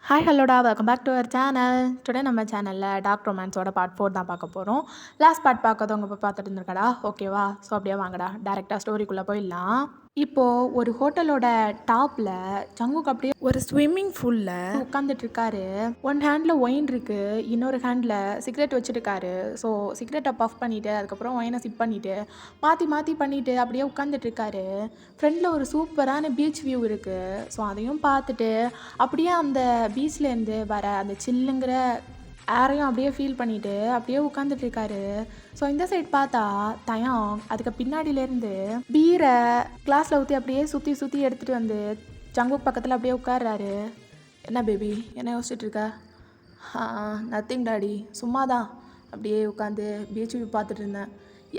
Hi ஹலோடா welcome back to our channel. Today நம்ம சேனலில் டார்க் ரொமான்ஸோட பார்ட் 4 தான் பார்க்க போகிறோம். லாஸ்ட் பார்ட் பார்க்காதவங்க இப்போ பார்த்துட்டு இருந்திருக்கடா, ஓகேவா? ஸோ அப்படியே வாங்கடா, டேரெக்டாக ஸ்டோரிக்குள்ளே போயிடலாம். இப்போது ஒரு ஹோட்டலோட டாப்பில் ஜங்குக் அப்படியே ஒரு ஸ்விம்மிங் பூலில் உட்காந்துட்டு இருக்காரு. ஒன் ஹேண்டில் ஒயின் இருக்குது, இன்னொரு ஹேண்டில் சிகரெட் வச்சுருக்காரு. ஸோ சிகரெட்டை பஃப் பண்ணிவிட்டு அதுக்கப்புறம் ஒயினை சிப் பண்ணிவிட்டு மாற்றி மாற்றி பண்ணிவிட்டு அப்படியே உட்காந்துட்டு இருக்காரு. ஃப்ரெண்டில் ஒரு சூப்பரான பீச் வியூ இருக்குது. ஸோ அதையும் பார்த்துட்டு அப்படியே அந்த பீச்லேருந்து வர அந்த சில்லுங்கிற ஏரையும் அப்படியே ஃபீல் பண்ணிவிட்டு அப்படியே உட்காந்துட்டு இருக்காரு. ஸோ இந்த சைட் பார்த்தா தயாங் அதுக்கு பின்னாடியிலேருந்து பீரை கிளாஸில் ஊற்றி அப்படியே சுற்றி சுற்றி எடுத்துகிட்டு வந்து ஜங்குக் பக்கத்தில் அப்படியே உட்கார்றாரு. என்ன பேபி, என்ன யோசிச்சுட்டு இருக்க? நத்திங் டாடி, சும்மா தான் அப்படியே உட்காந்து பீச் வியூ பார்த்துட்டு இருந்தேன்.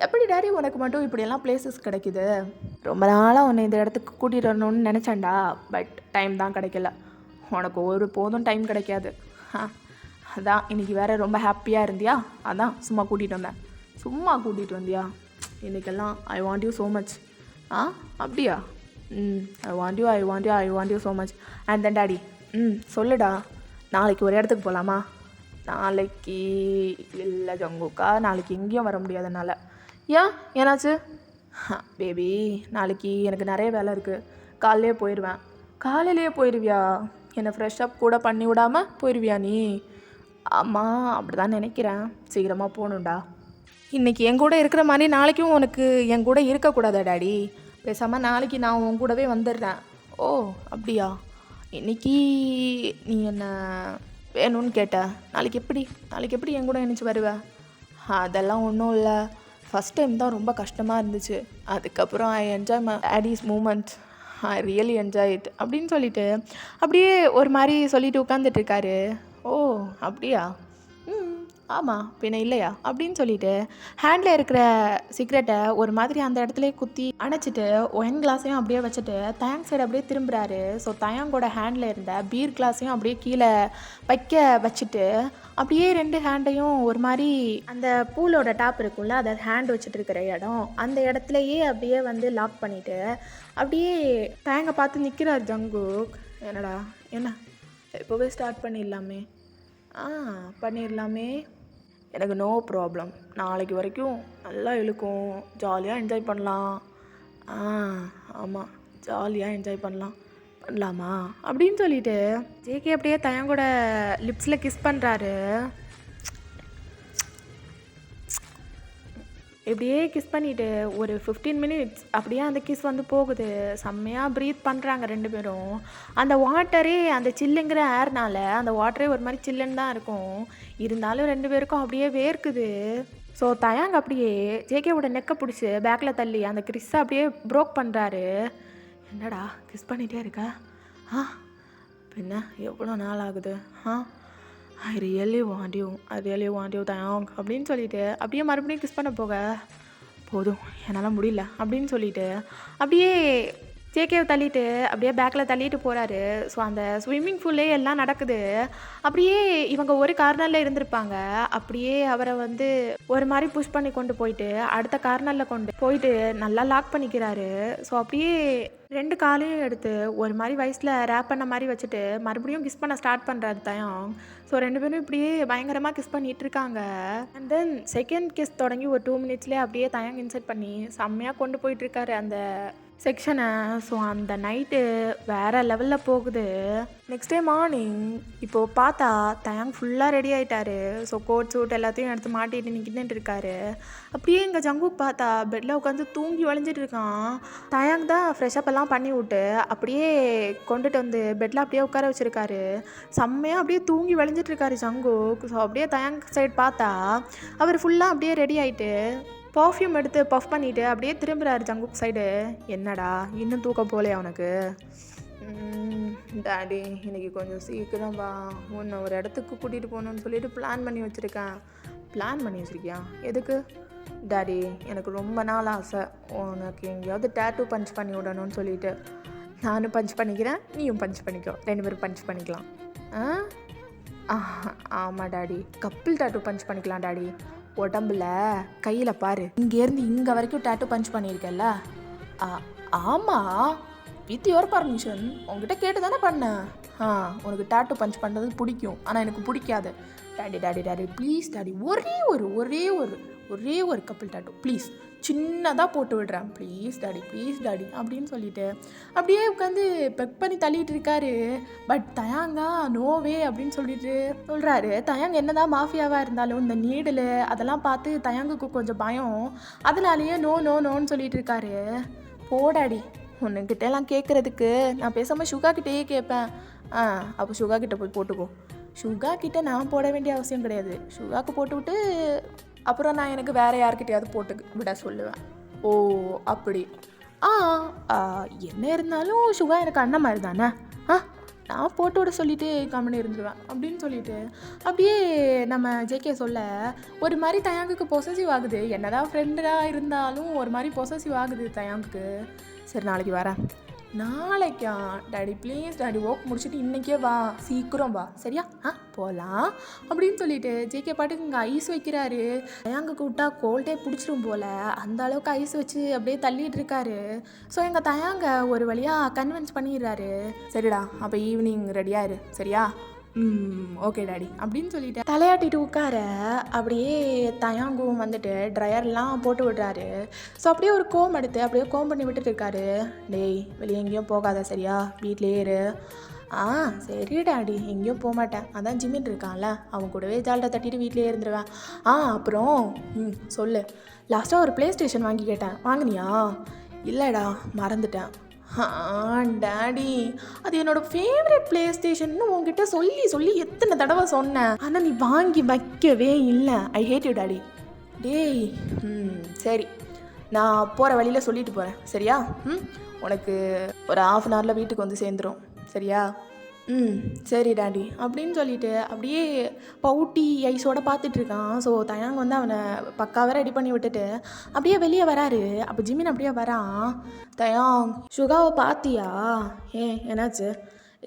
எப்படி டாடி உனக்கு மட்டும் இப்படியெல்லாம் பிளேசஸ் கிடைக்குது? ரொம்ப நாளாக உன்னை இந்த இடத்துக்கு கூட்டிகிட்டு வரணும்னு நினச்சேன்டா, பட் டைம் தான் கிடைக்கல. உனக்கு ஒரு போதும் டைம் கிடைக்காது. அதான் இன்றைக்கி வேறு ரொம்ப ஹாப்பியாக இருந்தியா, அதான் சும்மா கூட்டிகிட்டு வந்தேன். சும்மா கூட்டிகிட்டு வந்தியா? இன்றைக்கெல்லாம் I want you so much. அப்படியா? I want you so much. And then daddy, சொல்லுடா, நாளைக்கு ஒரு இடத்துக்கு போகலாமா? நாளைக்கு இல்லை ஜங்குக்கா, நாளைக்கு எங்கேயும் வர முடியாதனால. ஏன், ஏன்னாச்சு? பேபி, நாளைக்கு எனக்கு நிறைய வேலை இருக்குது. காலையிலே போயிடுவேன். காலையிலேயே போயிடுவியா? என்னை ஃப்ரெஷ்ஷப் கூட பண்ணி விடாமல் போயிடுவியா நீ? ஆமாம், அப்படி தான் நினைக்கிறேன். சீக்கிரமாக போகணுண்டா. இன்றைக்கி என் கூட இருக்கிற மாதிரி நாளைக்கும் உனக்கு என் கூட இருக்கக்கூடாதா டாடி? பேசாமல் நாளைக்கு நான் உன் கூடவே வந்துடுறேன். ஓ அப்படியா? இன்றைக்கி நீ என்ன வேணும்னு கேட்ட, நாளைக்கு எப்படி என் கூட நினச்சி வருவேன்? அதெல்லாம் ஒன்றும் இல்லை. ஃபஸ்ட் டைம் தான் ரொம்ப கஷ்டமாக இருந்துச்சு. அதுக்கப்புறம் I enjoy my daddy's moment. I really enjoy it அப்படின்னு சொல்லிட்டு அப்படியே ஒரு மாதிரி சொல்லிட்டு உட்காந்துட்ருக்காரு. ஓ அப்படியா? ஆமாம், பின்ன இல்லையா அப்படின்னு சொல்லிட்டு ஹேண்டில் இருக்கிற சிகரெட்டை ஒரு மாதிரி அந்த இடத்துல குத்தி அணைச்சிட்டு ஒயின் கிளாஸையும் அப்படியே வச்சுட்டு தயாங் சைடு அப்படியே திரும்புகிறாரு. ஸோ தயாங்கோட ஹேண்டில் இருந்த பீர் கிளாஸையும் அப்படியே கீழே வச்சுட்டு அப்படியே ரெண்டு ஹேண்டையும் ஒரு மாதிரி அந்த பூலோட டாப் இருக்கும்ல, அதை ஹேண்ட் வச்சுட்டு இருக்கிற இடம், அந்த இடத்துலையே அப்படியே வந்து லாக் பண்ணிவிட்டு அப்படியே தயாங்கை பார்த்து நிற்கிறார் ஜங்குக். என்னடா, என்ன இப்போவே ஸ்டார்ட் பண்ணிடலாமே. எனக்கு நோ ப்ராப்ளம். நாளைக்கு வரைக்கும் நல்லா இழுக்கும், ஜாலியாக என்ஜாய் பண்ணலாம். ஆமாம், ஜாலியாக என்ஜாய் பண்ணலாமா அப்படின்னு சொல்லிட்டு ஜேகே அப்படியே தயாங்கோட லிப்ஸில் கிஸ் பண்ணுறாரு. இப்படியே கிஸ் பண்ணிவிட்டு ஒரு 15 மினிட்ஸ் அப்படியே அந்த கிஸ் வந்து போகுது. செம்மையாக ப்ரீத் பண்ணுறாங்க ரெண்டு பேரும். அந்த வாட்டரே, அந்த சில்லுங்கிற ஏர்னால அந்த வாட்டரே ஒரு மாதிரி சில்லுன்னு தான் இருக்கும். இருந்தாலும் ரெண்டு பேருக்கும் அப்படியே வேர்க்குது. ஸோ தயாங் அப்படியே ஜேகேவோட நெக்கை பிடிச்சி பேக்கில் தள்ளி அந்த கிஸ்ஸை அப்படியே ப்ரோக் பண்ணுறாரு. என்னடா கிஸ் பண்ணிகிட்டே இருக்க? பின்ன எவ்வளோ நாள் ஆகுது? ஐ ரியலி வாண்ட் யூ தயாங் அப்படின்னு சொல்லிட்டு அப்படியே மறுபடியும் கிஸ் பண்ண போதும், என்னால் முடியல அப்படின்னு சொல்லிட்டு அப்படியே ஜேகேவை தள்ளிட்டு அப்படியே பேக்கில் தள்ளிட்டு போகிறாரு. ஸோ அந்த ஸ்விம்மிங் பூல்லே எல்லாம் நடக்குது. அப்படியே இவங்க ஒரு கார்னரில் இருந்திருப்பாங்க. அப்படியே அவரை வந்து ஒரு மாதிரி புஷ் பண்ணி கொண்டு போயிட்டு அடுத்த கார்னரில் கொண்டு போயிட்டு நல்லா லாக் பண்ணிக்கிறாரு. ஸோ அப்படியே ரெண்டு காலையும் எடுத்து ஒரு மாதிரி வயசில் ரேப் பண்ண மாதிரி வச்சுட்டு மறுபடியும் கிஸ் பண்ண ஸ்டார்ட் பண்ணுறாரு தயாங். ஸோ ரெண்டு பேரும் இப்படியே பயங்கரமாக கிஸ் பண்ணிகிட்டு இருக்காங்க. அண்ட் தென் செகண்ட் கிஸ் தொடங்கி ஒரு 2 மினிட்ஸ்லேயே அப்படியே தயாங் இன்சைட் பண்ணி செம்மையாக கொண்டு போயிட்டுருக்காரு அந்த செக்ஷனை. ஸோ அந்த நைட்டு வேறு லெவலில் போகுது. நெக்ஸ்ட் டே மார்னிங் இப்போது பார்த்தா தயாங் ஃபுல்லாக ரெடி ஆகிட்டாரு. ஸோ கோட் சூட் எல்லாத்தையும் எடுத்து மாட்டிட்டு நிற்கிட்டு இருக்காரு. அப்படியே இங்கே ஜங்குக் பார்த்தா பெட்டில் உட்காந்து தூங்கி வளைஞ்சிட்டு இருக்கான். தயாங் தான் ஃப்ரெஷ்அப் எல்லாம் பண்ணி விட்டு அப்படியே கொண்டுட்டு வந்து பெட்டில் அப்படியே உட்கார வச்சுருக்காரு. செம்மையாக அப்படியே தூங்கி வளைஞ்சிட்ருக்காரு ஜங்குக். ஸோ அப்படியே தயாங் சைடு பார்த்தா அவர் ஃபுல்லாக அப்படியே ரெடி ஆகிட்டு பர்ஃப்யூம் எடுத்து பஃப் பண்ணிவிட்டு அப்படியே திரும்புகிறாரு ஜங்குக் சைடு. என்னடா இன்னும் தூக்கம் போலே அவனுக்கு? டாடி, இன்றைக்கி கொஞ்சம் சீக்கிரம் வா, உன்னை ஒரு இடத்துக்கு கூட்டிகிட்டு போகணுன்னு சொல்லிட்டு பிளான் பண்ணி வச்சுருக்கியா? எதுக்கு? டாடி, எனக்கு ரொம்ப நாள் ஆசை உனக்கு எங்கேயாவது டேட்டூ பஞ்ச் பண்ணி விடணும்னு சொல்லிட்டு. நானும் பஞ்ச் பண்ணிக்கிறேன், நீயும் பஞ்ச் பண்ணிக்கோ, 2 பேரும் பஞ்ச் பண்ணிக்கலாம். ஆமாம் டாடி, கப்பிள் டேட்டூ பஞ்ச் பண்ணிக்கலாம் டாடி. உடம்புல கையில் பாரு, இங்கேருந்து இங்கே வரைக்கும் டேட்டூ பஞ்ச் பண்ணியிருக்கேல்ல? ஆமாம், வித் யுவர் பர்மிஷன், உங்ககிட்ட கேட்டு தானே பண்ணேன். உனக்கு டாட்டூ பஞ்ச் பண்ணுறது பிடிக்கும், ஆனால் எனக்கு பிடிக்காது. Daddy daddy daddy please daddy, ஒரே ஒரு கப்பிள் டாட்டூ ப்ளீஸ், சின்னதாக போட்டு விடுறேன் ப்ளீஸ் டாடி அப்படின்னு சொல்லிட்டு அப்படியே உட்காந்து பெக் பண்ணி தள்ளிட்டு இருக்காரு. பட் தயாங்கா நோவே அப்படின்னு சொல்லிட்டு சொல்கிறாரு. தயாங்க என்னதான் மாஃபியாவாக இருந்தாலும் இந்த நீடில் அதெல்லாம் பார்த்து தயாங்குக்கு கொஞ்சம் பயம். அதனாலேயே நோன்னு சொல்லிட்டு இருக்காரு. போடாடி, உன்னுக்கிட்ட எல்லாம் கேட்குறதுக்கு நான் பேசாமல் சுகா கிட்டேயே கேட்பேன். அப்போ சுகா கிட்ட போய் போட்டுக்கோ. சுகா கிட்ட நான் போட வேண்டிய அவசியம் கிடையாது. சுகாவுக்கு போட்டு விட்டு அப்புறம் நான் எனக்கு வேறு யார்கிட்டையாவது போட்டு விட சொல்லுவேன். ஓ அப்படி. என்ன இருந்தாலும் சுகா எனக்கு அண்ணன் மாதிரி தானே. நான் போட்டு விட சொல்லிட்டு கம்முன்னு இருந்துருவேன் அப்படின்னு சொல்லிட்டு அப்படியே நம்ம ஜேகே சொல்ல ஒரு மாதிரி தயாங்குக்கு பொசசிவ் ஆகுது. என்னதான் ஃப்ரெண்டாக இருந்தாலும் ஒரு மாதிரி பொசசிவ் ஆகுது தயாங்குக்கு. சரி நாளைக்கு வரேன். நாளைக்கா டாடி ப்ளீஸ் டாடி, ஒர்க் முடிச்சுட்டு இன்றைக்கே வா, சீக்கிரம் வா சரியா? போகலாம் அப்படின்னு சொல்லிட்டு ஜேகே பாட்டுக்கு இங்கே ஐஸ் வைக்கிறாரு. தயாங்க கூப்பிட்டா கோல்டே பிடிச்சிரும் போல், அந்த அளவுக்கு ஐஸ் வச்சு அப்படியே தள்ளிட்டு இருக்காரு. ஸோ எங்கள் தயாங்க ஒரு வழியாக கன்வின்ஸ் பண்ணிடுறாரு. சரிடா அப்போ ஈவினிங் ரெடியாயிரு சரியா? ஓகே டாடி அப்படின்னு சொல்லிட்டு தலையாட்டிட்டு உட்கார அப்படியே தயாங்கும் வந்துட்டு ட்ரையர்லாம் போட்டு விடுறாரு. ஸோ அப்படியே ஒரு கோம் எடுத்து அப்படியே கோம் பண்ணி விட்டுட்டு இருக்காரு. டேய் வெளியே எங்கேயும் போகாத சரியா, வீட்லேயே இரு. சரி டாடி, எங்கேயும் போக மாட்டேன், அதான் ஜிம்மின் இருக்கான்ல அவன் கூடவே ஜால்ட்டை தட்டிட்டு வீட்லேயே இருந்துருவேன். அப்புறம் சொல்லு, லாஸ்ட்டாக ஒரு ப்ளே ஸ்டேஷன் வாங்கி கேட்டேன், வாங்கினியா? இல்லைடா மறந்துட்டேன். டாடி அது என்னோடய ஃபேவரட் ப்ளே ஸ்டேஷன் உங்ககிட்ட சொல்லி எத்தனை தடவை சொன்னேன், ஆனால் நீ வாங்கி வைக்கவே இல்லை. ஐ ஹேட் யூ டாடி. டேய் சரி, நான் போகிற வழியில் சொல்லிட்டு போகிறேன் சரியா? உனக்கு ஒரு 1/2 hourல வீட்டுக்கு வந்து சேர்ந்துடும் சரியா? சரி டாடி அப்படின்னு சொல்லிட்டு அப்படியே பவுட்டி ஐஸோட பார்த்துட்ருக்கான். ஸோ தயாங் வந்து அவனை பக்காவாக ரெடி பண்ணி விட்டுட்டு அப்படியே வெளியே வராரு. அப்போ ஜிமின் அப்படியே வரான். தயாங் சுகாவை பார்த்தியா? என்னாச்சு?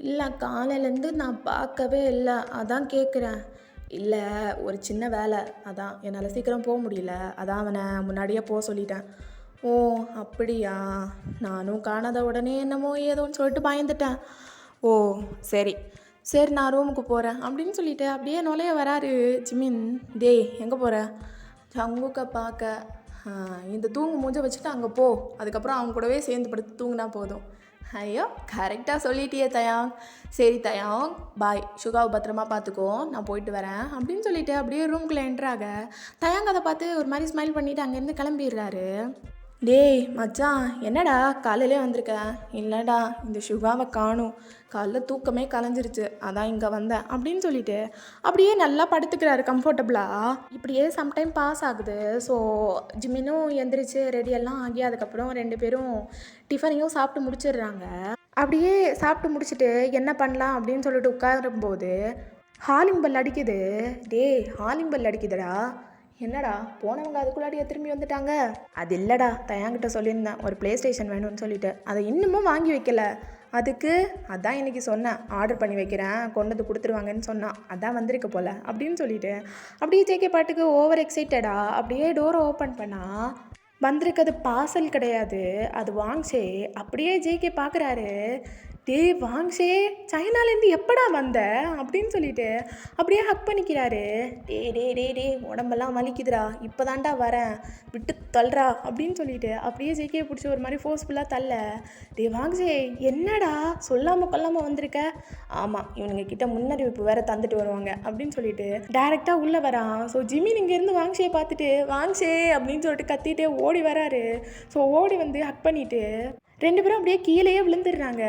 இல்லை காலையிலேருந்து நான் பார்க்கவே இல்லை, அதான் கேட்குறேன். இல்லை ஒரு சின்ன வேலை, அதான் என்னால் சீக்கிரம் போக முடியல, அதான் அவனை முன்னாடியே போக சொல்லிட்டேன். ஓ அப்படியா? நானும் காணாத உடனே என்னமோ ஏதோன்னு சொல்லிட்டு பயந்துட்டேன். ஓ சரி நான் ரூமுக்கு போகிறேன் அப்படின்னு சொல்லிட்டு அப்படியே நுழைய வராரு ஜிமின். டேய் எங்கே போகிற? சங்குக்க பார்க்க. இந்த தூங்கு மூஞ்ச வச்சுட்டு அங்கே போ, அதுக்கப்புறம் அவங்க கூடவே சேர்ந்து படுத்து தூங்கினா போதும். ஐயோ கரெக்டாக சொல்லிட்டியே தயாங். சரி தயாங் பாய், சுகாவை பத்திரமா பார்த்துக்கோ, நான் போயிட்டு வரேன் அப்படின்னு சொல்லிட்டு அப்படியே ரூம்குள்ளே என்ட்ராக தயாங் அதை பார்த்து ஒரு மாதிரி ஸ்மைல் பண்ணிவிட்டு அங்கேருந்து கிளம்பிடுறாரு. டேய் மச்சான் என்னடா காலையிலே வந்திருக்க? இல்லைடா இந்த சுகாவை காணும், காலைல தூக்கமே கலைஞ்சிருச்சு, அதான் இங்கே வந்தேன் அப்படின்னு சொல்லிட்டு அப்படியே நல்லா படுத்துக்கிறாரு கம்ஃபர்டபுளாக. இப்படியே சம்டைம் பாஸ் ஆகுது. ஸோ ஜிமினும் எந்திரிச்சு ரெடியெல்லாம் ஆகி அதுக்கப்புறம் 2 பேரும் டிஃபனையும் சாப்பிட்டு முடிச்சிடுறாங்க. அப்படியே சாப்பிட்டு முடிச்சுட்டு என்ன பண்ணலாம் அப்படின்னு சொல்லிட்டு உட்காரும்போது ஹாலிங் பெல் அடிக்குது. டேய் ஹாலிங் பெல் அடிக்குதுடா. என்னடா போனவங்க அதுக்குள்ளாடியே திரும்பி வந்துட்டாங்க? அது இல்லைடா, தயாங்கிட்ட சொல்லியிருந்தேன் ஒரு ப்ளே ஸ்டேஷன் வேணும்னு சொல்லிட்டு, அதை இன்னமும் வாங்கி வைக்கல. அதுக்கு அதான் இன்றைக்கி சொன்னேன், ஆர்டர் பண்ணி வைக்கிறேன், கொண்டு வந்து கொடுத்துருவாங்கன்னு சொன்னான், அதான் வந்திருக்க போல் அப்படின்னு சொல்லிட்டு அப்படியே ஜேகே பாட்டுக்கு ஓவர் எக்ஸைட்டடா அப்படியே டோரை ஓப்பன் பண்ணால் வந்திருக்கிறது பார்சல் கிடையாது, அது வாங்ஷே. அப்படியே ஜேகே பார்க்குறாரு. டேய் வாங்ஷே சைனாலேருந்து எப்படா வந்த அப்படின்னு சொல்லிட்டு அப்படியே ஹக் பண்ணிக்கிறாரு. டே உடம்பெல்லாம் வலிக்குதுடா, இப்போ தான்டா வரேன், விட்டு தள்ளுறா அப்படின்னு சொல்லிட்டு அப்படியே ஜேகே பிடிச்சி ஒரு மாதிரி ஃபோர்ஸ்ஃபுல்லாக தள்ள. டே வாங்ஷே என்னடா சொல்லாமல் கொல்லாமல் வந்திருக்க? ஆமாம் இவனுங்க கிட்ட முன்னறிவிப்பு வேற தந்துட்டு வருவாங்க அப்படின்னு சொல்லிட்டு டேரெக்டாக உள்ளே வரான். ஸோ ஜிமின் இங்கேருந்து வாங்ஷே பார்த்துட்டு வாங்ஷே அப்படின்னு சொல்லிட்டு கத்திட்டே ஓடி வராரு. ஸோ ஓடி வந்து ஹக் பண்ணிவிட்டு 2 பேரும் அப்படியே கீழேயே விழுந்துடுறாங்க.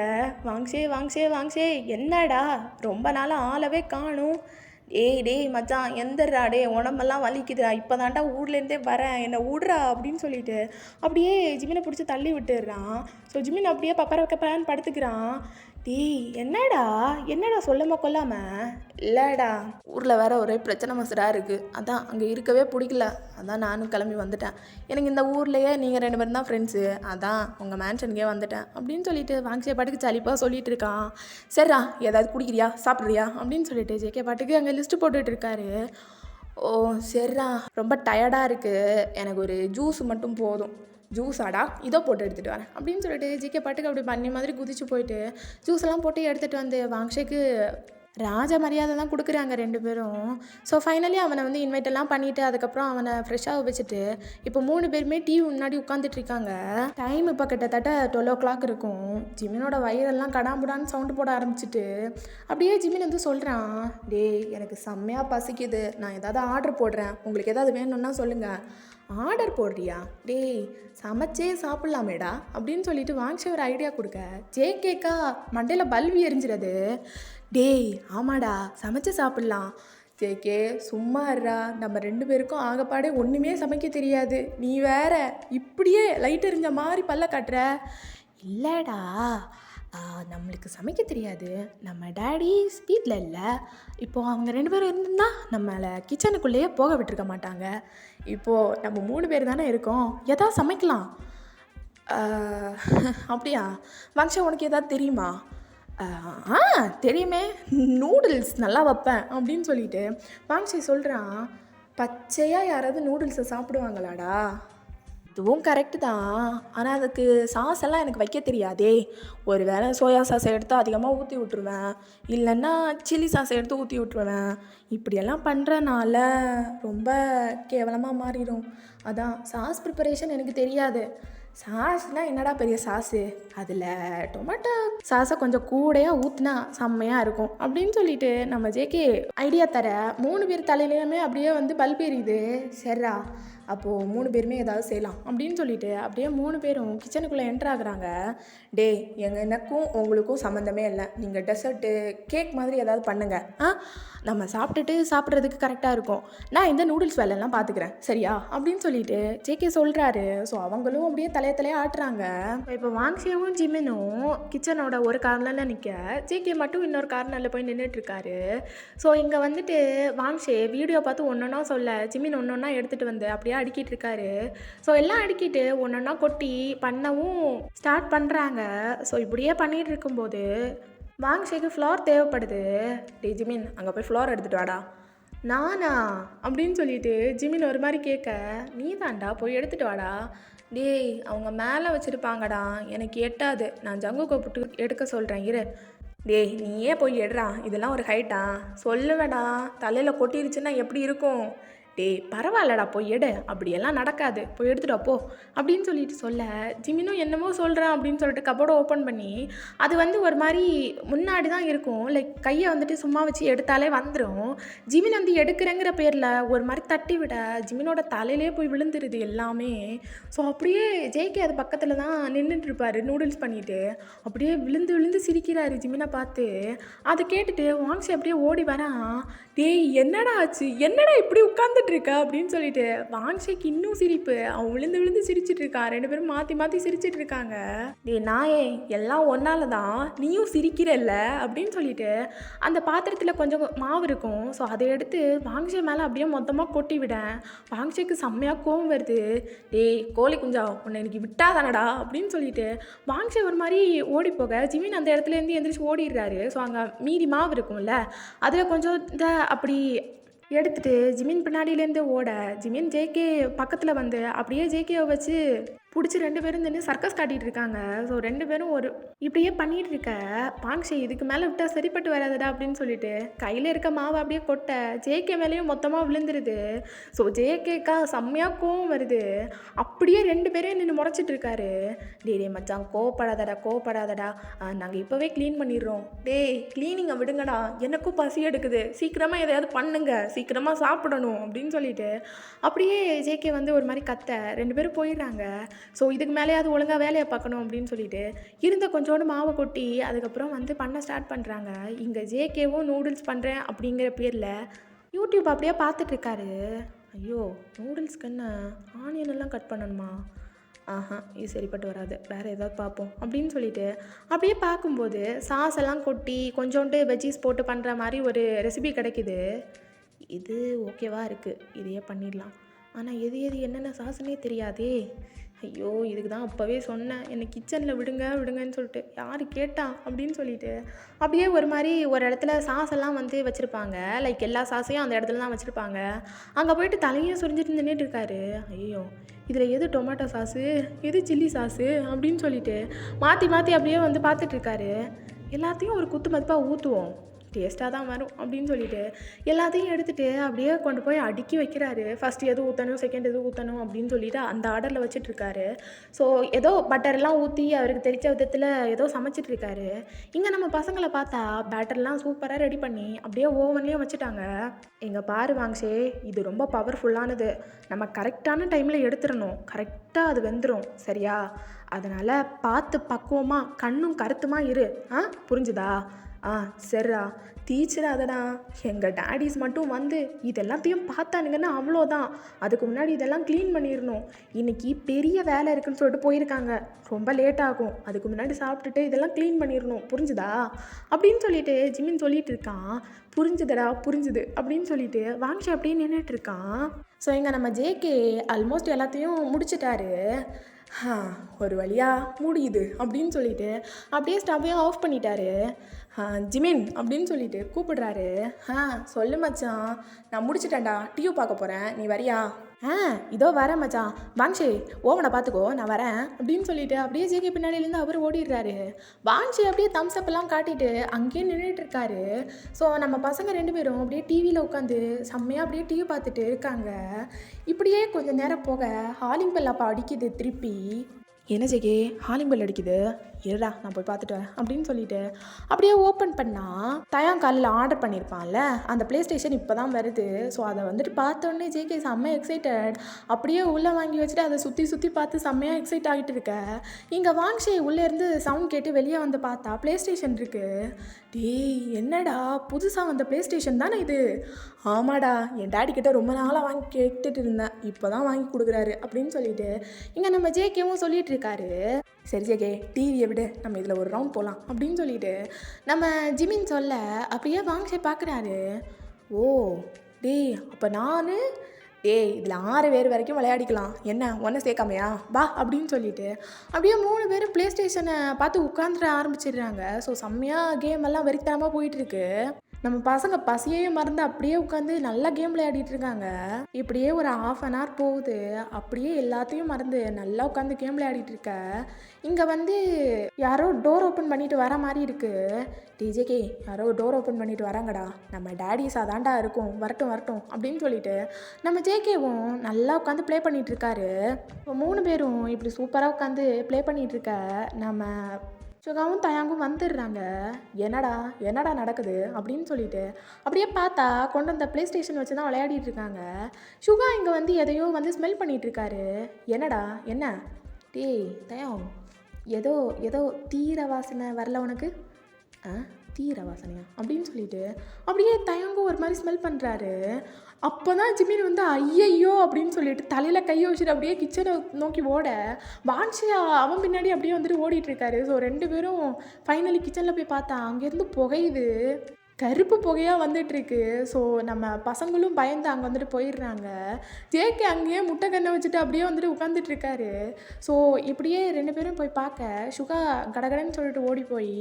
வாங்ஷே என்னடா ரொம்ப நாளாக ஆளவே காணும். டேய் மச்சான் எந்தர்றா, டே உடம்பெல்லாம் வலிக்குதுடா, இப்போ தான்டா ஊர்லேருந்தே வரேன், என்னை விட்றா அப்படின்னு சொல்லிட்டு அப்படியே ஜிமினை பிடிச்சி தள்ளி விட்டுடுறான். ஸோ ஜிமின் அப்படியே பப்பரன்னு படுத்துக்கிறான். டேய் என்னடா சொல்லாமல் கொல்லாமல்? இல்லைடா ஊரில் வேற ஒரே பிரச்சனை மசராக இருக்குது, அதான் அங்கே இருக்கவே பிடிக்கல, அதான் நானும் கிளம்பி வந்துட்டேன். எனக்கு இந்த ஊர்லேயே நீங்கள் 2 பேரும் தான் ஃப்ரெண்ட்ஸு, அதான் உங்கள் மேன்ஷனுக்கே வந்துட்டேன் அப்படின்னு சொல்லிட்டு வாங்ஷே பாட்டுக்கு சலிப்பாக சொல்லிட்டு இருக்கான். சரிடா ஏதாவது குடிக்கிறியா சாப்பிட்றியா அப்படின்னு சொல்லிட்டு ஜேகே பாட்டுக்கு அங்கே லிஸ்ட்டு போட்டுட்டு இருக்காரு. ஓ சரிடா ரொம்ப டயர்டாக இருக்குது, எனக்கு ஒரு ஜூஸ் மட்டும் போதும். ஜூஸாடா இதோ போட்டு எடுத்துகிட்டு வரேன் அப்படின்னு சொல்லிட்டு ஜிகே பாட்டுக்கு அப்படி பண்ணி மாதிரி குதிச்சு போயிட்டு ஜூஸ் எல்லாம் போட்டு எடுத்துகிட்டு வந்து வாங்ஷேக்கு ராஜ மரியாதை தான் கொடுக்குறாங்க 2 பேரும். ஸோ ஃபைனலி அவனை வந்து இன்வைட் எல்லாம் பண்ணிவிட்டு அதுக்கப்புறம் அவனை ஃப்ரெஷ்ஷாக வச்சுட்டு இப்போ 3 பேருமே டிவி முன்னாடி உட்காந்துட்டு இருக்காங்க. டைம் இப்போ கிட்டத்தட்ட 12 o'clock இருக்கும். ஜிமினோட வயிறெல்லாம் கடாம்புடான்னு சவுண்டு போட ஆரம்பிச்சிட்டு அப்படியே ஜிமின் வந்து சொல்கிறான், டேய் எனக்கு செம்மையாக பசிக்குது, நான் ஏதாவது ஆர்டர் போடுறேன், உங்களுக்கு ஏதாவது வேணும்னா சொல்லுங்கள். ஆர்டர் போடுறியா? டேய் சமைச்சே சாப்பிட்லாமேடா அப்படின்னு சொல்லிட்டு வாங்ஷே ஒரு ஐடியா கொடுக்க ஜேகேக்கா மண்டையில் பல்வி எரிஞ்சிடாது. டேய் ஆமாடா சமைச்சு சாப்பிட்லாம். ஜேகே சும்மா இருடா, நம்ம 2 பேருக்கும் ஆகப்பாடே ஒன்றுமே சமைக்க தெரியாது, நீ வேற இப்படியே லைட் எரிஞ்ச மாதிரி பல்ல காட்டுற. இல்லைடா நம்மளுக்கு சமைக்க தெரியாது, நம்ம டேடி வீட்டில் இல்லை, இப்போது அவங்க 2 பேரும் இருந்திருந்தா நம்மளை கிச்சனுக்குள்ளேயே போக விட்டுருக்க மாட்டாங்க. இப்போது நம்ம 3 பேர் தானே இருக்கோம், எதாவது சமைக்கலாம். அப்படியா வாங்ஷா, உனக்கு எதாவது தெரியுமா? தெரியுமே, நூடுல்ஸ் நல்லா வைப்பேன் அப்படின்னு சொல்லிட்டு வாங்ஷே சொல்கிறான். பச்சையாக யாராவது நூடுல்ஸை சாப்பிடுவாங்களாடா? இதுவும் கரெக்டு தான், ஆனால் அதுக்கு சாஸ் எல்லாம் எனக்கு வைக்க தெரியாதே. ஒரு வேளை சோயா சாஸை எடுத்து அதிகமாக ஊற்றி விட்ருவேன், இல்லைன்னா சில்லி சாஸை எடுத்து ஊற்றி விட்ருவேன். இப்படியெல்லாம் பண்ணுறனால ரொம்ப கேவலமாக மாறிடும். அதான் சாஸ் ப்ரிப்பரேஷன் எனக்கு தெரியாது. சாஸ்னால் என்னடா பெரிய சாஸு, அதில் டொமேட்டோ சாஸை கொஞ்சம் கூடையாக ஊற்றினா செம்மையாக இருக்கும் அப்படின்னு சொல்லிட்டு நம்ம ஜேகே ஐடியா தர 3 பேர் தலையிலையுமே அப்படியே வந்து பல்ப் எரியுது. சரிடா அப்போது 3 பேருமே ஏதாவது செய்யலாம் அப்படின்னு சொல்லிட்டு அப்படியே 3 பேரும் கிச்சனுக்குள்ளே என்ட்ரு ஆகுறாங்க. டே எனக்கும் உங்களுக்கும் சம்மந்தமே இல்லை, நீங்கள் டெசர்ட்டு கேக் மாதிரி ஏதாவது பண்ணுங்கள், நம்ம சாப்பிட்றதுக்கு கரெக்டாக இருக்கும், நான் இந்த நூடுல்ஸ் வேலையெல்லாம் பார்த்துக்கிறேன் சரியா அப்படின்னு சொல்லிட்டு ஜேகே சொல்கிறாரு. ஸோ அவங்களும் அப்படியே தலையை ஆட்டுறாங்க. இப்போ வாங்ஷேவும் ஜிமினும் கிச்சனோட ஒரு கார்னரில் நிற்க, ஜேகே மட்டும் இன்னொரு கார்னரில் போய் நின்றுட்டுருக்காரு. ஸோ இங்கே வந்துட்டு வாங்ஷே வீடியோ பார்த்து ஒன்றொன்னா சொல்ல ஜிமின் ஒன்றொன்னா எடுத்துகிட்டு வந்து அப்படியே அடுக்கிட்டு இருக்காரு. ஸோ எல்லாம் அடுக்கிட்டு ஒன்றொன்னா கொட்டி பண்ணவும் ஸ்டார்ட் பண்ணுறாங்க. ஸோ இப்படியே பண்ணிகிட்டு இருக்கும்போது வாங்ஷேக்கு ஃப்ளோர் தேவைப்படுது. டே ஜிமின் அங்கே போய் ஃப்ளோர் எடுத்துகிட்டு வாடா. நானா அப்படின்னு சொல்லிட்டு ஜிமின் ஒரு மாதிரி கேட்க, நீ தாண்டா போய் எடுத்துகிட்டு வாடா. டேய் அவங்க மேலே வச்சுருப்பாங்கடா, எனக்கு எட்டாது, நான் ஜங்கு கூப்பிட்டு எடுக்க சொல்கிறேன் இரு. டேய் நீயே போய் எடுறா, இதெல்லாம் ஒரு ஹைட்டா? சொல்லுவேடா, தலையில் கொட்டிருச்சுன்னா எப்படி இருக்கும்? டேய் பரவாயில்லடா போய் எடு, அப்படியெல்லாம் நடக்காது, போய் எடுத்துகிட்டு அப்போ அப்படின்னு சொல்லிட்டு சொல்ல ஜிமினும் என்னமோ சொல்கிறேன் அப்படின்னு சொல்லிட்டு கபோர்டை ஓப்பன் பண்ணி அது வந்து ஒரு மாதிரி முன்னாடி தான் இருக்கும், லைக் கையை வந்துட்டு சும்மா வச்சு எடுத்தாலே வந்துடும். ஜிமின் வந்து எடுக்கிறேங்கிற பேரில் ஒரு மாதிரி தட்டி விட ஜிமினோட தலையிலே போய் விழுந்துருது எல்லாமே. ஸோ அப்படியே ஜேகே அது பக்கத்தில் தான் நின்றுட்டுருப்பார் நூடுல்ஸ் பண்ணிவிட்டு, அப்படியே விழுந்து விழுந்து சிரிக்கிறாரு ஜிமினை பார்த்து. அதை கேட்டுட்டு வாங்ஷே அப்படியே ஓடி வரான். டேய் என்னடா ஆச்சு, என்னடா இப்படி உட்காந்துட்டு இருக்க அப்படின்னு சொல்லிட்டு வாங்ஷேக்கு இன்னும் சிரிப்பு, அவன் விழுந்து விழுந்து சிரிச்சிட்டு இருக்கான். 2 பேரும் மாற்றி மாற்றி சிரிச்சிட்டு இருக்காங்க. டேய் நாயே எல்லாம் ஒன்னால தான் நீயும் சிரிக்கிறல்ல அப்படின்னு சொல்லிட்டு அந்த பாத்திரத்தில் கொஞ்சம் மாவு இருக்கும். ஸோ அதை எடுத்து வாங்ஷே மேலே அப்படியே மொத்தமாக கொட்டி விட வாங்ஷேக்கு செம்மையாக கோவம் வருது. டேய் கோழி குஞ்சா உன்னை எனக்கு விட்டா தானடா அப்படின்னு சொல்லிட்டு வாங்ஷே ஒரு மாதிரி ஓடி போக ஜிமின் அந்த இடத்துலேருந்து எந்திரிச்சு ஓடிடுறாரு. ஸோ அங்கே மீதி மாவு இருக்கும்ல அதில் கொஞ்சம் அப்படி எடுத்துகிட்டு ஜிமின் பின்னாடியிலேருந்து ஓட ஜிமின் ஜேகே பக்கத்தில் வந்து அப்படியே ஜேகேவை வச்சு பிடிச்சி 2 பேரும் நின்று சர்க்கஸ் காட்டிகிட்டு இருக்காங்க. ஸோ 2 பேரும் ஒரு இப்படியே பண்ணிகிட்டு இருக்க வாங்ஷே இதுக்கு மேலே விட்டால் சரிப்பட்டு வராதுடா அப்படின்னு சொல்லிட்டு கையில் இருக்க மாவை அப்படியே கொட்ட ஜேகே மேலேயும் மொத்தமாக விழுந்துருது. ஸோ ஜேகேக்கா செம்மையாக கோவம் வருது. அப்படியே 2 பேரையும் நின்று முறைச்சிட்டு இருக்காரு. டே மச்சான் கோவப்படாதடா, நாங்கள் இப்போவே க்ளீன் பண்ணிடுறோம். டேய் க்ளீனிங்கை விடுங்கடா, எனக்கும் பசி எடுக்குது, சீக்கிரமாக எதையாவது பண்ணுங்க, சீக்கிரமாக சாப்பிடணும் அப்படின்னு சொல்லிட்டு அப்படியே ஜேகே வந்து ஒரு மாதிரி கத்த 2 பேரும் போயிடுறாங்க. ஸோ இதுக்கு மேலேயாவது ஒழுங்காக வேலையை பார்க்கணும் அப்படின்னு சொல்லிட்டு இருந்த கொஞ்சோண்டு மாவை கொட்டி அதுக்கப்புறம் வந்து பண்ண ஸ்டார்ட் பண்ணுறாங்க. இங்கே ஜேகேவும் நூடுல்ஸ் பண்ணுறேன் அப்படிங்கிற பேரில் யூடியூப் அப்படியே பார்த்துட்ருக்காரு. ஐயோ நூடுல்ஸ்க்குன்னு ஆனியன் எல்லாம் கட் பண்ணணுமா? இது சரிப்பட்டு வராது, வேறு ஏதாவது பார்ப்போம் அப்படின்னு சொல்லிட்டு அப்படியே பார்க்கும்போது சாஸ் எல்லாம் கொட்டி கொஞ்சோண்டு வெஜ்ஜீஸ் போட்டு பண்ணுற மாதிரி ஒரு ரெசிபி கிடைக்கிது. இது ஓகேவா இருக்குது, இதையே பண்ணிடலாம். ஆனால் எது எது என்னென்ன சாஸ்னே தெரியாதே. ஐயோ, இதுக்கு தான் அப்போவே சொன்னேன், என்னை கிச்சனில் விடுங்க விடுங்கன்னு சொல்லிட்டு. யார் கேட்டா அப்படின்னு சொல்லிட்டு அப்படியே ஒரு மாதிரி ஒரு இடத்துல சாஸெல்லாம் வந்து வச்சுருப்பாங்க. லைக் எல்லா சாஸையும் அந்த இடத்துல தான் வச்சுருப்பாங்க. அங்கே போயிட்டு தலையே சுரிஞ்சிட்டு நின்றுட்டு இருக்காரு. ஐயோ, இதில் எது டொமேட்டோ சாஸு, எது சில்லி சாஸு அப்படின்னு சொல்லிட்டு மாற்றி மாற்றி அப்படியே வந்து பார்த்துட்ருக்காரு. எல்லாத்தையும் ஒரு குத்து மதிப்பாக ஊற்றுவோம், டேஸ்ட்டாக தான் வரும் அப்படின்னு சொல்லிட்டு எல்லாத்தையும் எடுத்துகிட்டு அப்படியே கொண்டு போய் அடுக்கி வைக்கிறாரு. ஃபஸ்ட் எது ஊற்றணும், செகண்ட் எது ஊற்றணும் அப்படின்னு சொல்லிட்டு அந்த ஆர்டரில் வச்சிட்ருக்காரு. ஸோ ஏதோ பட்டர்லாம் ஊற்றி அவருக்கு தெரிஞ்ச விதத்தில் ஏதோ சமைச்சிட்ருக்காரு. இங்கே நம்ம பசங்களை பார்த்தா பேட்டர்லாம் சூப்பராக ரெடி பண்ணி அப்படியே ஓவன்லேயும் வச்சுட்டாங்க. எங்கள் பாரு வாங்ஷே, இது ரொம்ப பவர்ஃபுல்லானது. நம்ம கரெக்டான டைமில் எடுத்துடணும், கரெக்டாக அது வெந்துடும் சரியா? அதனால் பார்த்து பக்குவமாக கண்ணும் கருத்துமா இரு. புரிஞ்சுதா? சரிடா, டீச்சராதடா. எங்கள் டேடிஸ் மட்டும் வந்து இதெல்லாத்தையும் பார்த்தானுங்கன்னா அவ்வளோதான். அதுக்கு முன்னாடி இதெல்லாம் க்ளீன் பண்ணிடணும். இன்றைக்கி பெரிய வேலை இருக்குதுன்னு சொல்லிட்டு போயிருக்காங்க, ரொம்ப லேட் ஆகும். அதுக்கு முன்னாடி சாப்பிட்டுட்டு இதெல்லாம் க்ளீன் பண்ணிடணும், புரிஞ்சுதா அப்படின்னு சொல்லிட்டு ஜிமின் சொல்லிட்டு இருக்கான். புரிஞ்சுதடா புரிஞ்சுது அப்படின்னு சொல்லிட்டு வாங்ஷி அப்படியே நின்றுட்டு இருக்கான். ஸோ இங்கே நம்ம ஜேகே ஆல்மோஸ்ட் எல்லாத்தையும் முடிச்சிட்டாரு. ஒரு வழியாக முடியுது அப்படின்னு சொல்லிட்டு அப்படியே ஸ்டவ்வையும் ஆஃப் பண்ணிட்டாரு. ஜிமின் அப்படின்னு சொல்லிட்டு கூப்பிடுறாரு. சொல்லு மச்சான், நான் முடிச்சிட்டேன்டா, டிவி பார்க்க போகிறேன், நீ வரியா? இதோ வரேன் மச்சான். வாங்ஷி ஓவனை பார்த்துக்கோ, நான் வரேன் அப்படின்னு சொல்லிட்டு அப்படியே ஜேகே பின்னாடியிலேருந்து அவர் ஓடிடுறாரு. வாங்ஷி அப்படியே தம்ஸ் அப்லாம் காட்டிட்டு அங்கேயே நின்றுட்டு இருக்காரு. ஸோ நம்ம பசங்க 2 பேரும் அப்படியே டிவியில் உட்காந்து செம்மையாக அப்படியே டிவி பார்த்துட்டு இருக்காங்க. இப்படியே கொஞ்சம் நேரம் போக ஹாலிங் பெல் அப்போ அடிக்குது திருப்பி. என்ன ஜேகே, ஹாலிங் பெல் அடிக்குது, இருடா நான் போய் பார்த்துட்டு வரேன் அப்படின்னு சொல்லிட்டு அப்படியே ஓப்பன் பண்ணால் தயான் காலில் ஆர்டர் பண்ணியிருப்பான்ல அந்த ப்ளே ஸ்டேஷன் இப்போ தான் வருது. ஸோ அதை வந்துட்டு பார்த்தோன்னே ஜேகே செம்ம எக்ஸைட்டட். அப்படியே உள்ளே வாங்கி வச்சுட்டு அதை சுற்றி சுற்றி பார்த்து செம்மையாக எக்ஸைட் ஆகிட்டு இருக்க. இங்கே வாங்ஷி உள்ளேருந்து சவுண்ட் கேட்டு வெளியே வந்து பார்த்தா ப்ளே ஸ்டேஷன் இருக்குது. டேய் என்னடா, புதுசாக வந்த ப்ளே ஸ்டேஷன் தானே இது? ஆமாடா, என் டேடி கிட்ட ரொம்ப நாளாக வாங்கி கேட்டுட்டு இருந்தேன், இப்போ தான் வாங்கி கொடுக்குறாரு அப்படின்னு சொல்லிட்டு இங்கே நம்ம ஜேகேவும் சொல்லிட்டு இருக்காரு. சரி ஜேகே, டிவியை விடு, நம்ம இதில் ஒரு ரவுண்ட் போகலாம் அப்படின்னு சொல்லிட்டு நம்ம ஜிமின் சொல்ல அப்படியே வாங்ஷி பார்க்குறாரு. ஓ டேய், அப்போ நான் இதில் 6 பேர் வரைக்கும் விளையாடிக்கலாம், என்ன ஒன்றை சேர்க்காமையா வா அப்படின்னு சொல்லிட்டு அப்படியே 3 பேரும் ப்ளே ஸ்டேஷனை பார்த்து உட்காந்துட ஆரம்பிச்சிடுறாங்க. ஸோ செம்மையாக கேம் எல்லாம் வெறித்தனமாக போயிட்டுருக்கு. நம்ம பசங்க பசியே மறந்து அப்படியே உட்காந்து நல்லா கேம் விளையாடிட்டு இருக்காங்க. இப்படியே ஒரு 1/2 hour போகுது. அப்படியே எல்லாத்தையும் மறந்து நல்லா உட்காந்து கேம் விளையாடிட்டு இருக்க. இங்கே வந்து யாரோ டோர் ஓப்பன் பண்ணிட்டு வர மாதிரி இருக்கு. டிஜேகே, யாரோ டோர் ஓப்பன் பண்ணிட்டு வராங்கடா, நம்ம டேடிஸாக தாண்டா இருக்கும், வரட்டும் வரட்டும் அப்படின்னு சொல்லிட்டு நம்ம ஜேகேவும் நல்லா உட்காந்து ப்ளே பண்ணிட்டு இருக்காரு. 3 பேரும் இப்படி சூப்பராக உட்காந்து ப்ளே பண்ணிட்டு இருக்க நம்ம சுகாவும் தயாங்கும் வந்துடுறாங்க. என்னடா என்னடா நடக்குது அப்படின்னு சொல்லிட்டு அப்படியே பார்த்தா கொண்டு வந்த ப்ளே ஸ்டேஷன் வச்சு தான் விளையாடிட்டு இருக்காங்க. சுகா இங்கே வந்து எதையோ வந்து ஸ்மெல் பண்ணிட்டு இருக்காரு. என்னடா என்ன? டேய் தயாங், ஏதோ ஏதோ தீர வாசனை வரல உனக்கு? தீர வாசனையா அப்படின்னு சொல்லிட்டு அப்படியே தயங்கும் ஒரு மாதிரி ஸ்மெல் பண்ணுறாரு. அப்போ தான் ஜிமின் வந்து ஐயையோ அப்படின்னு சொல்லிட்டு தலையில் கையை வச்சுட்டு அப்படியே கிச்சனை நோக்கி ஓட வான்ஷி அவன் பின்னாடி அப்படியே வந்துட்டு ஓடிட்டுருக்காரு. ஸோ 2 பேரும் ஃபைனலி கிச்சனில் போய் பார்த்தா அங்கேருந்து புகையுது, கருப்பு புகையாக வந்துட்டுருக்கு. ஸோ நம்ம பசங்களும் பயந்து அங்கே வந்துட்டு போயிடுறாங்க. ஜேகே அங்கேயே முட்டை கண்ணை வச்சுட்டு அப்படியே வந்துட்டு உட்காந்துட்ருக்காரு. ஸோ இப்படியே 2 பேரும் போய் பார்க்க சுகா கடகடன்னு சொல்லிட்டு ஓடி போய்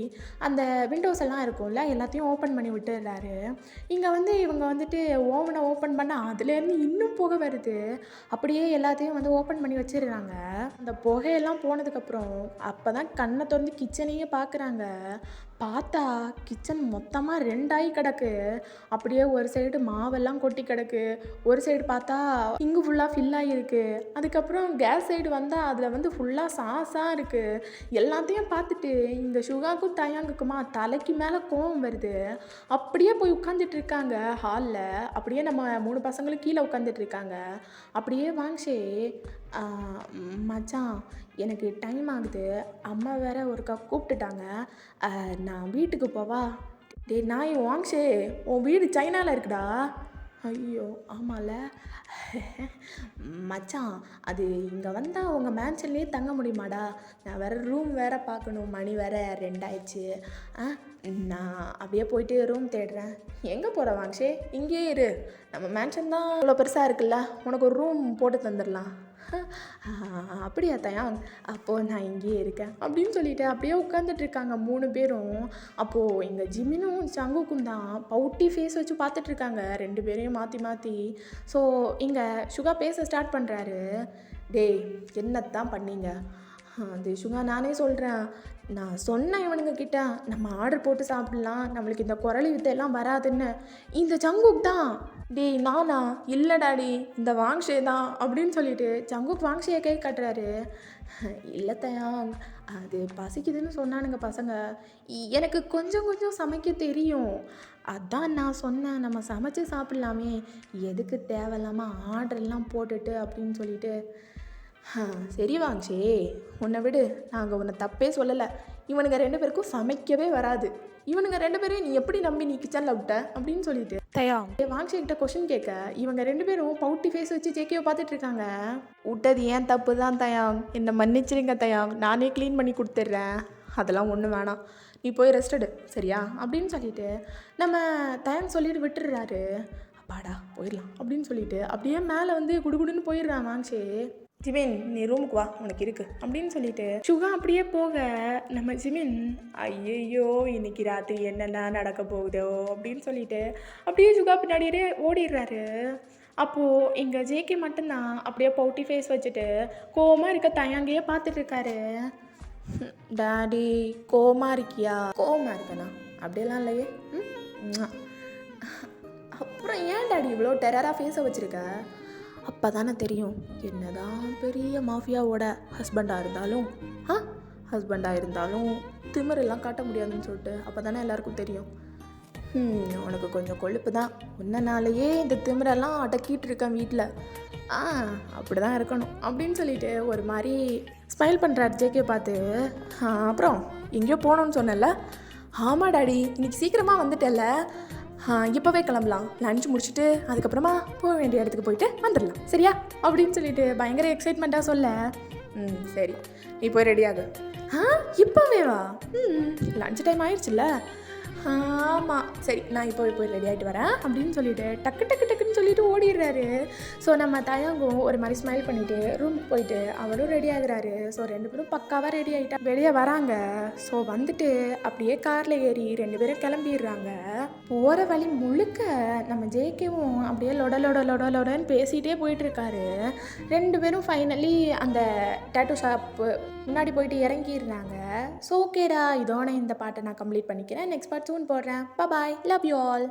அந்த விண்டோஸ் எல்லாம் இருக்கும்ல எல்லாத்தையும் ஓப்பன் பண்ணி விட்டுடுறாரு. இங்கே வந்து இவங்க வந்துட்டு ஓவனை ஓப்பன் பண்ணால் அதுலேருந்து இன்னும் புகை வருது. அப்படியே எல்லாத்தையும் வந்து ஓப்பன் பண்ணி வச்சிடுறாங்க. அந்த புகையெல்லாம் போனதுக்கப்புறம் அப்போ தான் கண்ணை திறந்து கிச்சனையே பார்க்குறாங்க. பார்த்தா கிச்சன் மொத்தமாக 2 ஆகி கிடக்கு. அப்படியே ஒரு சைடு மாவெல்லாம் கொட்டி கிடக்கு, ஒரு சைடு பார்த்தா இங்கு ஃபுல்லாக ஃபில் ஆகிருக்கு. அதுக்கப்புறம் கேஸ் சைடு வந்தால் அதில் வந்து ஃபுல்லாக சாஸாக இருக்குது. எல்லாத்தையும் பார்த்துட்டு இந்த சுகாக்கும் தயாங்குக்குமா தலைக்கு மேலே கோவம் வருது. அப்படியே போய் உட்காந்துட்டு இருக்காங்க ஹாலில். அப்படியே நம்ம 3 பசங்களும் கீழே உட்காந்துட்டு இருக்காங்க. அப்படியே வாங்ஷே, மச்சான் எனக்கு டைம் ஆகுது, அம்மா வேற ஒருக்கா கூப்பிட்டுட்டாங்க, நான் வீட்டுக்கு போவா? டே நாய் வாங்ஷே, உன் வீடு சைனாவில் இருக்குடா. ஐயோ ஆமாம்ல மச்சான், அது இங்கே வந்தால் உங்கள் மேன்ஷன்லேயே தங்க முடியுமாடா? நான் வேறு ரூம் வேறு பார்க்கணும், மணி வேறு 2 ஆயிடுச்சு. நான் அப்படியே போயிட்டு ரூம் தேடுறேன். எங்கே போகிற வாங்ஷே, இங்கேயே இரு, நம்ம மேன்ஷன் தான் இவ்வளோ பெருசாக இருக்குல்ல, உனக்கு ஒரு ரூம் போட்டு தந்துடலாம். அப்படியா தயாங், அப்போது நான் இங்கேயே இருக்கேன் அப்படின்னு சொல்லிட்டு அப்படியே உட்காந்துட்டு இருக்காங்க 3 பேரும். அப்போது இங்கே ஜிமினும் ஜங்குக்கும் தான் பவுட்டி ஃபேஸ் வச்சு பார்த்துட்ருக்காங்க 2 பேரையும் மாற்றி மாற்றி. ஸோ இங்கே சுகா பேச ஸ்டார்ட் பண்ணுறாரு. டேய், என்னத்தான் பண்ணீங்க? அது சுகா, நானே சொல்கிறேன், நான் சொன்னேன் இவனுங்க கிட்ட நம்ம ஆர்டர் போட்டு சாப்பிட்லாம், நம்மளுக்கு இந்த குரலி வித்தையெல்லாம் வராதுன்னு. இந்த ஜங்குக் தான், டேய் நானா, இல்லை டாடி இந்த வாங்ஷே தான் அப்படின்னு சொல்லிட்டு ஜங்குக் வாங்ஷியை கை காட்டுறாரு. இல்லை தயாங், அது பசிக்குதுன்னு சொன்னானுங்க பசங்க, எனக்கு கொஞ்சம் கொஞ்சம் சமைக்க தெரியும், அதான் நான் சொன்னேன் நம்ம சமைச்சு சாப்பிட்லாமே, எதுக்கு தேவையில்லாமல் ஆர்டர்லாம் போட்டுட்டு அப்படின்னு சொல்லிட்டு. சரி வாங்ஷே, உன்னை விடு, நாங்கள் உன்னை தப்பே சொல்லலை, இவனுங்க 2 பேருக்கும் சமைக்கவே வராது, இவனுங்க 2 பேரையும் நீ எப்படி நம்பி நீ கிச்சனில் விட்ட அப்படின்னு சொல்லிட்டு தயாங் வாங்ஷே கிட்ட கொஷின் கேட்க, இவங்க 2 பேரும் பவுட்டி ஃபேஸ் வச்சு ஜேகேவை பார்த்துட்டு இருக்காங்க. விட்டது ஏன் தப்பு தான் தயாங், என்னை மன்னிச்சிருங்க தயாங், நானே க்ளீன் பண்ணி கொடுத்துட்றேன், அதெல்லாம் ஒன்றும் வேணாம், நீ போய் ரெஸ்ட் எடு சரியா அப்படின்னு சொல்லிட்டு நம்ம தயாங் சொல்லிட்டு விட்டுடுறாரு. அப்பாடா போயிடலாம் அப்படின்னு சொல்லிட்டு அப்படியே மேலே வந்து குடுகுடுன்னு போயிடுறான் வாங்ஷே. ஜிமின், நீ ரூமுக்கு வா, உனக்கு இருக்குது அப்படின்னு சொல்லிட்டு சுகா அப்படியே போக, நம்ம ஜிமின் ஐயையோ இன்னைக்கு ராத்திரி என்னென்ன நடக்க போகுதோ அப்படின்னு சொல்லிட்டு அப்படியே சுகா பின்னாடியே ஓடிடுறாரு. அப்போது இங்கே ஜேகே மட்டும்தான் அப்படியே பவுட்டி ஃபேஸ் வச்சுட்டு கோவமாக இருக்க தயாங்கையே பார்த்துட்டு இருக்காரு. டாடி கோவமாக இருக்கியா? கோவமாக இருக்கண்ணா, அப்படியெல்லாம் இல்லையே. அப்புறம் ஏன் டாடி இவ்வளோ டெரராக ஃபேஸை வச்சுருக்க? அப்போ தானே தெரியும் என்னதான் பெரிய மாஃபியாவோட ஹஸ்பண்டாக இருந்தாலும் திமிரெல்லாம் காட்ட முடியாதுன்னு சொல்லிட்டு அப்போ தானே எல்லாருக்கும் தெரியும். உனக்கு கொஞ்சம் கொழுப்பு தான், உன்னனாலேயே இந்த திமிரெல்லாம் அடக்கிட்டு இருக்கேன் வீட்டில். அப்படி தான் இருக்கணும் அப்படின்னு சொல்லிட்டு ஒரு மாதிரி ஸ்மைல் பண்ணுறாரு ஜேகே பார்த்து. அப்புறம் எங்கேயோ போகணுன்னு சொன்னல? ஆமாம் டாடி, இன்னைக்கு சீக்கிரமாக வந்துட்டல, இப்போவே கிளம்பலாம், லஞ்ச் முடிச்சுட்டு அதுக்கப்புறமா போக வேண்டிய இடத்துக்கு போயிட்டு வந்துடலாம் சரியா அப்படின்னு சொல்லிட்டு பயங்கர எக்ஸைட்மெண்ட்டாக சொல்ல. சரி, நீ போய் ரெடியாகு. இப்போவே வா, லஞ்ச் டைம் ஆயிடுச்சுல்ல? ஆமாம் சரி, நான் இப்போ போய் ரெடி ஆகிட்டு வரேன் அப்படின்னு சொல்லிட்டு டக்குன்னு சொல்லிட்டு ஓடிடுறாரு. ஸோ நம்ம தயாங்கும் ஒரு மாதிரி ஸ்மைல் பண்ணிவிட்டு ரூமுக்கு போயிட்டு அவரும் ரெடி ஆகுறாரு. ஸோ 2 பேரும் பக்காவாக ரெடி ஆகிட்டா வெளியே வராங்க. ஸோ வந்துட்டு அப்படியே காரில் ஏறி 2 பேரும் கிளம்பிடுறாங்க. போகிற வழி முழுக்க நம்ம ஜேகேவும் அப்படியே லொடன்னு பேசிகிட்டே போயிட்டுருக்காரு. 2 பேரும் ஃபைனலி அந்த டேட்டூ ஷாப்பு முன்னாடி போயிட்டு இறங்கிடுறாங்க. ஸோ ஓகேடா, இதோட இந்த பாட்டை நான் கம்ப்ளீட் பண்ணிக்கிறேன். நெக்ஸ்ட் பார்ட் சூன் போடுறேன். பாய், லவ் யூ ஆல்.